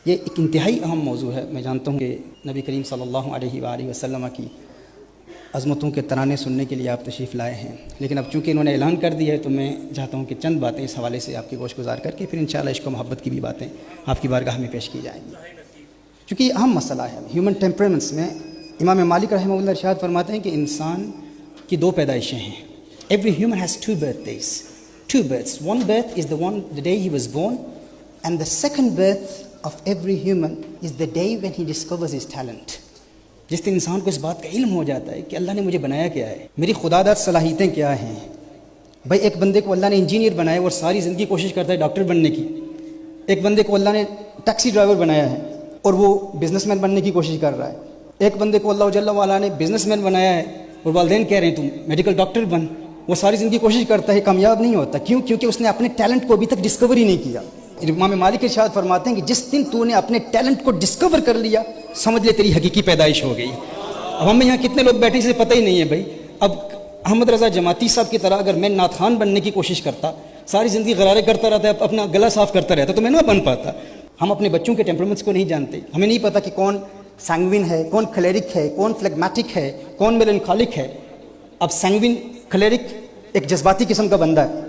یہ ایک انتہائی اہم موضوع ہے. میں جانتا ہوں کہ نبی کریم صلی اللہ علیہ وآلہ وسلم کی عظمتوں کے ترانے سننے کے لیے آپ تشریف لائے ہیں، لیکن اب چونکہ انہوں نے اعلان کر دیا ہے تو میں چاہتا ہوں کہ چند باتیں اس حوالے سے آپ کی گوش گزار کر کے پھر انشاءاللہ عشق و محبت کی بھی باتیں آپ کی بارگاہ میں پیش کی جائیں گی. چونکہ یہ اہم مسئلہ ہے. ہیومن ٹیمپرمنٹس میں امام مالک رحمہ اللہ ارشاد فرماتے ہیں کہ انسان کی دو پیدائشیں ہیں. Every human has two birthdays. Two births. One birth is the day he was born, and the second birth of every human is the day when he discovers his talent. جس دن انسان کو اس بات کا علم ہو جاتا ہے کہ اللہ نے مجھے بنایا کیا ہے، میری خدا داد صلاحیتیں کیا ہیں. بھائی ایک بندے کو اللہ نے انجینئر بنایا اور ساری زندگی کوشش کرتا ہے ڈاکٹر بننے کی. ایک بندے کو اللہ نے ٹیکسی ڈرائیور بنایا ہے اور وہ بزنس مین بننے کی کوشش کر رہا ہے. ایک بندے کو اللہ جل وعلا نے بزنس مین بنایا ہے اور والدین کہہ رہے ہیں تم میڈیکل ڈاکٹر بن. وہ ساری زندگی کوشش کرتا ہے، کامیاب نہیں ہوتا. کیوں؟ کیونکہ اس نے اپنے ٹیلنٹ کو ابھی تک ڈسکور ہی نہیں کیا. امام مالک ارشاد فرماتے ہیں کہ جس دن تو نے اپنے ٹیلنٹ کو ڈسکور کر لیا سمجھ لے تیری حقیقی پیدائش ہو گئی. اب ہمیں یہاں کتنے لوگ بیٹھے اسے پتہ ہی نہیں ہے. بھائی اب احمد رضا جماعتی صاحب کی طرح اگر میں نعت خوان بننے کی کوشش کرتا، ساری زندگی غرارے کرتا رہتا، اپنا گلا صاف کرتا رہتا تو میں نہ بن پاتا. ہم اپنے بچوں کے ٹیمپرمنٹس کو نہیں جانتے. ہمیں نہیں پتا کہ کون سینگوین ہے، کون کلیرک ہے، کون فلیگمیٹک ہے، کون میلنکالک ہے. اب سینگوین کلیرک ایک جذباتی قسم کا بندہ ہے،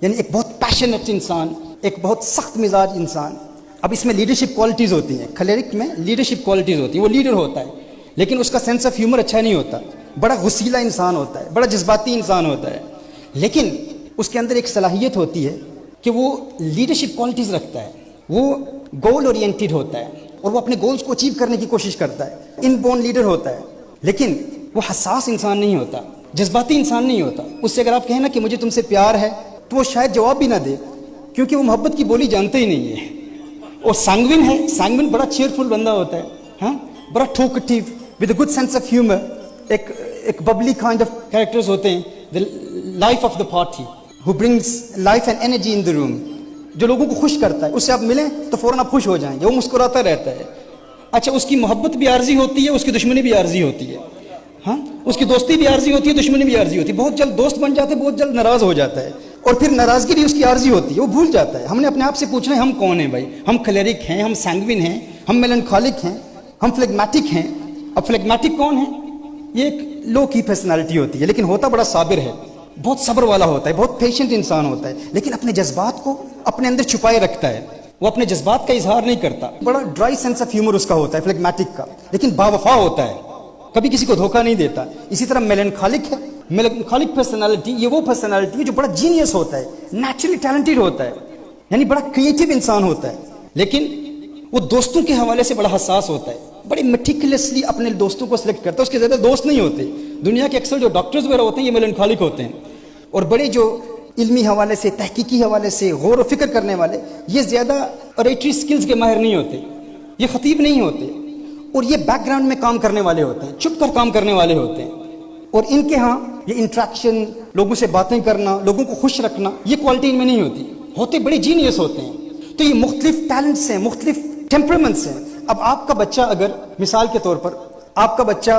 یعنی ایک بہت پیشنیٹ انسان، ایک بہت سخت مزاج انسان. اب اس میں لیڈرشپ کوالٹیز ہوتی ہیں. کلیرک میں لیڈرشپ کوالٹیز ہوتی ہیں. وہ لیڈر ہوتا ہے لیکن اس کا سینس آف ہیومر اچھا نہیں ہوتا. بڑا غصیلا انسان ہوتا ہے، بڑا جذباتی انسان ہوتا ہے، لیکن اس کے اندر ایک صلاحیت ہوتی ہے کہ وہ لیڈرشپ کوالٹیز رکھتا ہے. وہ گول اورینٹیڈ ہوتا ہے اور وہ اپنے گولز کو اچیو کرنے کی کوشش کرتا ہے. ان بورن لیڈر ہوتا ہے، لیکن وہ حساس انسان نہیں ہوتا، جذباتی انسان نہیں ہوتا. اس سے اگر آپ کہیں نا کہ مجھے تم سے پیار ہے تو وہ شاید جواب بھی نہ دے، کیونکہ وہ محبت کی بولی جانتے ہی نہیں ہے. اور سینگوین ہے، سینگوین بڑا چیئرفل بندہ ہوتا ہے، ہاں بڑا talkative with a good sense of humour. ایک ببلی کائنڈ آف کریکٹرز ہوتے ہیں. the life of the party who brings life and energy in the room، جو لوگوں کو خوش کرتا ہے. اس سے آپ ملیں تو فوراً آپ خوش ہو جائیں گے. وہ مسکراتا رہتا ہے. اچھا اس کی محبت بھی عارضی ہوتی ہے، اس کی دشمنی بھی عارضی ہوتی ہے. ہاں اس کی دوستی بھی عارضی ہوتی ہے، دشمنی بھی عارضی ہوتی ہے. بہت جلد دوست بن جاتے ہیں، بہت جلد ناراض ہو جاتا ہے، اور پھر ناراضگی بھی اس کی عارضی ہوتی ہے. وہ بھول جاتا ہے. ہم نے اپنے آپ سے پوچھنا ہے ہم کون ہیں. بھائی ہم کلیرک ہیں، ہم سینگوین ہیں، ہم میلنکالک ہیں، ہم فلیگمیٹک ہیں. اب فلیگمیٹک کون ہے؟ یہ ایک لو کی پرسنالٹی ہوتی ہے، لیکن ہوتا بڑا صابر ہے، بہت صبر والا ہوتا ہے، بہت پیشنٹ انسان ہوتا ہے، لیکن اپنے جذبات کو اپنے اندر چھپائے رکھتا ہے. وہ اپنے جذبات کا اظہار نہیں کرتا. بڑا ڈرائی سینس آف ہیومر اس کا ہوتا ہے فلیگمیٹک کا، لیکن باوفا ہوتا ہے، کبھی کسی کو دھوکہ نہیں دیتا. اسی طرح میلنکالک ہے. میلنکالک پرسنالٹی یہ وہ پرسنالٹی ہے جو بڑا جینیس ہوتا ہے، نیچرلی ٹیلنٹڈ ہوتا ہے، یعنی بڑا کریٹو انسان ہوتا ہے، لیکن وہ دوستوں کے حوالے سے بڑا حساس ہوتا ہے. بڑے میٹیکولسلی اپنے دوستوں کو سلیکٹ کرتا ہے. اس کے زیادہ دوست نہیں ہوتے. دنیا کے اکثر جو ڈاکٹرز وغیرہ ہوتے ہیں یہ میلنکالک ہوتے ہیں، اور بڑے جو علمی حوالے سے، تحقیقی حوالے سے غور و فکر کرنے والے، یہ زیادہ اوریٹری سکلز کے ماہر نہیں ہوتے، یہ خطیب نہیں ہوتے، اور یہ بیک گراؤنڈ میں کام کرنے والے ہوتے ہیں، چھپ کر کام کرنے والے ہوتے ہیں. اور ان کے ہاں یہ انٹریکشن، لوگوں سے باتیں کرنا، لوگوں کو خوش رکھنا، یہ کوالٹی ان میں نہیں ہوتی. ہوتے بڑے جینیس ہوتے ہیں. تو یہ مختلف ٹیلنٹس ہیں، مختلف ٹیمپرمنٹس ہیں. اب آپ کا بچہ اگر مثال کے طور پر آپ کا بچہ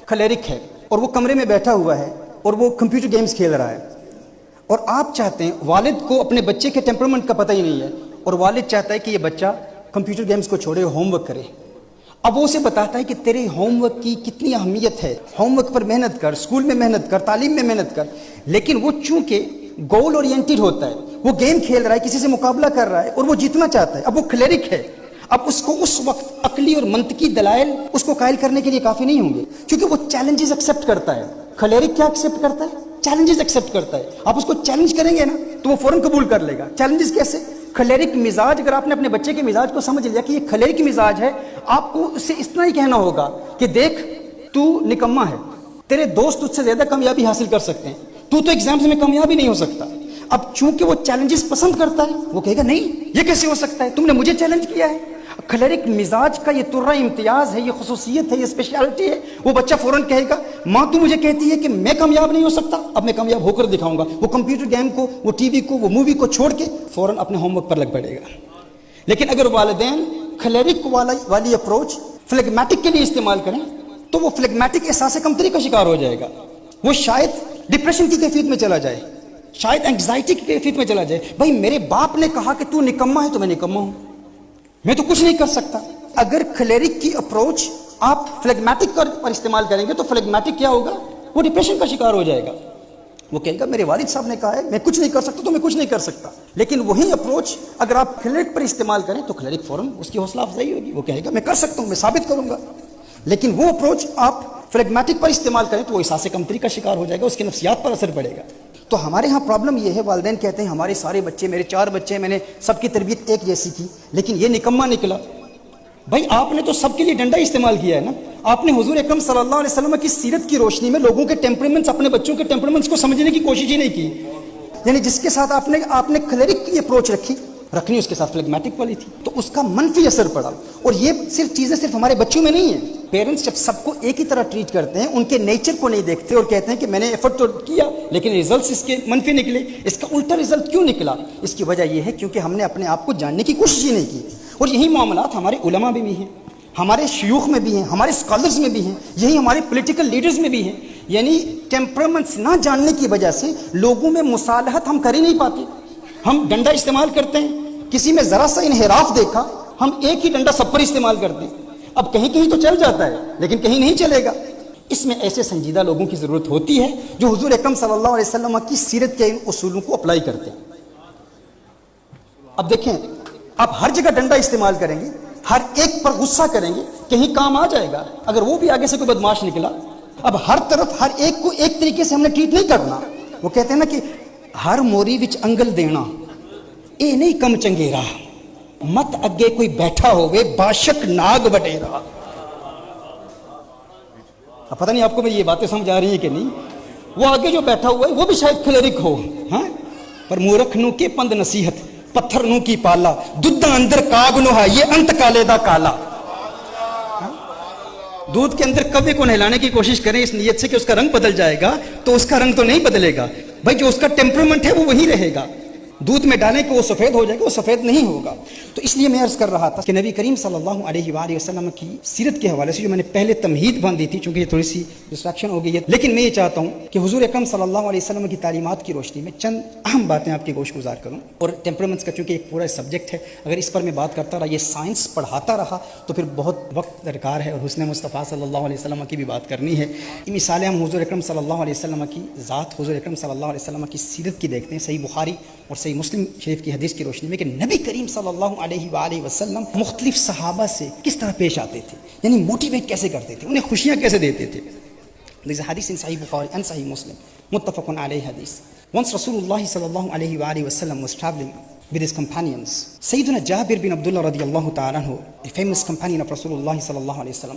کلیرک ہے اور وہ کمرے میں بیٹھا ہوا ہے اور وہ کمپیوٹر گیمز کھیل رہا ہے، اور آپ چاہتے ہیں، والد کو اپنے بچے کے ٹیمپرمنٹ کا پتہ ہی نہیں ہے، اور والد چاہتا ہے کہ یہ بچہ کمپیوٹر گیمز کو چھوڑے، ہوم ورک کرے. اب وہ اسے بتاتا ہے کہ تیرے ہوم ورک کی کتنی اہمیت ہے، ہوم ورک پر محنت کر، اسکول میں محنت کر، تعلیم میں محنت کر. لیکن وہ چونکہ گول اورینٹیڈ ہوتا ہے، وہ گیم کھیل رہا ہے، کسی سے مقابلہ کر رہا ہے اور وہ جیتنا چاہتا ہے. اب وہ کلیرک ہے. اب اس کو اس وقت عقلی اور منطقی دلائل اس کو قائل کرنے کے لیے کافی نہیں ہوں گے، کیونکہ وہ چیلنجز ایکسیپٹ کرتا ہے. کلیرک کیا ایکسیپٹ کرتا ہے؟ چیلنجز ایکسیپٹ کرتا ہے. آپ اس کو چیلنج کریں گے نا تو وہ فوراً قبول کر لے گا. چیلنجز کیسے؟ کلیرک مزاج. اگر آپ نے اپنے بچے کے مزاج کو سمجھ لیا کہ یہ کلیرک مزاج ہے، آپ کو اس سے اتنا ہی کہنا ہوگا کہ دیکھ تو نکما ہے، تیرے دوست تجھ سے زیادہ کامیابی حاصل کر سکتے ہیں، تو ایگزامز میں کامیابی نہیں ہو سکتا. اب چونکہ وہ چیلنجز پسند کرتا ہے، وہ کہے گا نہیں یہ کیسے ہو سکتا ہے، تم نے مجھے چیلنج کیا ہے. کلیرک مزاج کا یہ ترہ امتیاز ہے، یہ خصوصیت ہے، یہ اسپیشلٹی ہے. وہ بچہ فوراً کہے گا ماں تو مجھے کہتی ہے کہ میں کامیاب نہیں ہو سکتا، اب میں کامیاب ہو کر دکھاؤں گا. وہ کمپیوٹر گیم کو، وہ ٹی وی کو، وہ مووی کو چھوڑ کے فوراً اپنے ہوم ورک پر لگ پڑے گا. لیکن اگر والدین کلیرک والی اپروچ فلیگمیٹک کے لیے استعمال کریں تو وہ فلیگمیٹک احساس کمتری کا شکار ہو جائے گا. وہ شاید ڈپریشن کی کیفیت میں چلا جائے، شاید اینگزائٹی کی کیفیت میں چلا جائے. بھائی میرے باپ نے کہا کہ تو نکما ہے تو میں نکما ہوں، میں تو کچھ نہیں کر سکتا. اگر کلیرک کی اپروچ آپ فلیگمیٹک پر استعمال کریں گے تو فلیگمیٹک کیا ہوگا؟ وہ ڈپریشن کا شکار ہو جائے گا. وہ کہے گا میرے والد صاحب نے کہا ہے میں کچھ نہیں کر سکتا تو میں کچھ نہیں کر سکتا. لیکن وہی اپروچ اگر آپ کلیرک پر استعمال کریں تو کلیرک فوراً اس کی حوصلہ افزائی ہوگی. وہ کہے گا میں کر سکتا ہوں، میں ثابت کروں گا. لیکن وہ اپروچ آپ فلیگمیٹک پر استعمال کریں تو وہ احساس کمتری کا شکار ہو جائے گا، اس کی نفسیات پر اثر پڑے گا. تو ہمارے ہاں پرابلم یہ ہے، والدین کہتے ہیں ہمارے سارے بچے، میرے 4 بچے، میں نے سب کی تربیت ایک جیسی کی لیکن یہ نکما نکلا. بھائی آپ نے تو سب کے لیے ڈنڈا استعمال کیا ہے نا. آپ نے حضور اکرم صلی اللہ علیہ وسلم کی سیرت کی روشنی میں لوگوں کے ٹیمپرمنٹس، اپنے بچوں کے ٹیمپرمنٹس کو سمجھنے کی کوشش ہی نہیں کی. یعنی جس کے ساتھ آپ نے کلیرک کی اپروچ رکھنی اس کے ساتھ فلیگمیٹک والی تھی، تو اس کا منفی اثر پڑا. اور یہ چیزیں صرف ہمارے بچوں میں نہیں ہیں. پیرنٹس جب سب کو ایک ہی طرح ٹریٹ کرتے ہیں، ان کے نیچر کو نہیں دیکھتے اور کہتے ہیں کہ میں نے ایفرٹ تو کیا لیکن ریزلٹس اس کے منفی نکلے. اس کا الٹا ریزلٹ کیوں نکلا؟ اس کی وجہ یہ ہے کیونکہ ہم نے اپنے آپ کو جاننے کی کوشش ہی نہیں کی. اور یہی معاملات ہمارے علماء میں بھی ہیں، ہمارے شیوخ میں بھی ہیں، ہمارے اسکالرز میں بھی ہیں، یہی ہمارے پولیٹیکل لیڈرز میں بھی ہیں. یعنی ٹیمپرمنٹس نہ جاننے کی وجہ سے لوگوں میں مصالحت ہم کر ہی نہیں پاتے. ہم ڈنڈا استعمال کرتے ہیں، کسی میں ذرا سا انحراف دیکھا ہم ایک ہی ڈنڈا سب پر استعمال کرتے ہیں. اب کہیں کہیں تو چل جاتا ہے لیکن کہیں نہیں چلے گا. اس میں ایسے سنجیدہ لوگوں کی ضرورت ہوتی ہے جو حضور اکرم صلی اللہ علیہ وسلم کی سیرت کے ان اصولوں کو اپلائی کرتے ہیں. اب دیکھیں، آپ ہر جگہ ڈنڈا استعمال کریں گے، ہر ایک پر غصہ کریں گے، کہیں کام آ جائے گا اگر وہ بھی آگے سے کوئی بدماش نکلا. اب ہر طرف ہر ایک کو ایک طریقے سے ہم نے ٹریٹ نہیں کرنا. وہ کہتے ہیں نا کہ ہر موری وچ انگل دینا اے نہیں کم چنگیرا، مت اگے کوئی بیٹھا ہوئے باشک ناگ وڈیرا. اب پتہ نہیں آپ کو یہ باتیں سمجھ آ رہی ہیں کہ نہیں. وہ آگے جو بیٹھا ہوا ہے وہ بھی شاید کلیرک ہو، ہاں، پر مورخ نو کے پند نصیحت، پتھر نو کی پالا، دودھ اندر کاگ نو ہے یہ انت کالے دا کالا. دودھ کے اندر کوے کو نہلانے کی کوشش کریں اس نیت سے کہ اس کا رنگ بدل جائے گا تو اس کا رنگ تو نہیں بدلے گا. بھائی جو اس کا ٹیمپرمنٹ ہے وہ وہی رہے گا. دودھ میں ڈالیں کہ وہ سفید ہو جائے گا، وہ سفید نہیں ہوگا. تو اس لیے میں عرض کر رہا تھا کہ نبی کریم صلی اللہ علیہ وآلہ وسلم کی سیرت کے حوالے سے جو میں نے پہلے تمہید باندھی تھی، چونکہ یہ تھوڑی سی ڈسٹریکشن ہو گئی ہے، لیکن میں یہ چاہتا ہوں کہ حضور اکرم صلی اللہ علیہ وسلم کی تعلیمات کی روشنی میں چند اہم باتیں آپ کی گوش گزار کروں. اور ٹیمپرمنٹس کا چونکہ ایک پورا سبجیکٹ ہے، اگر اس پر میں بات کرتا رہا، یہ سائنس پڑھاتا رہا تو پھر بہت وقت درکار ہے. اور حسن مصطفیٰ صلی اللہ علیہ وسلم کی بھی بات کرنی ہے. مثالیں ہم حضور اکرم صلی اللہ علیہ وسلم کی ذات، حضور اکرم صلی اللہ علیہ وسلم کی سیرت کی دیکھتے ہیں صحیح بخاری اور صحیح مسلم شریف کی حدیث کی روشنی میں کہ نبی کریم صلی اللہ علیہ وآلہ وسلم مختلف صحابہ سے کس طرح پیش آتے تھے، یعنی موٹیویٹ کیسے کرتے تھے، انہیں خوشیاں کیسے دیتے تھے. There's a hadith in Sahih Bukhari and Sahih Muslim, muttafaqun alayhi hadith. Once Rasulullah sallallahu alayhi wa alihi wasallam was traveling with his companions. Sayyidina Jabir bin Abdullah radiyallahu ta'ala anhu, a famous companion of Rasulullah sallallahu alayhi wa sallam,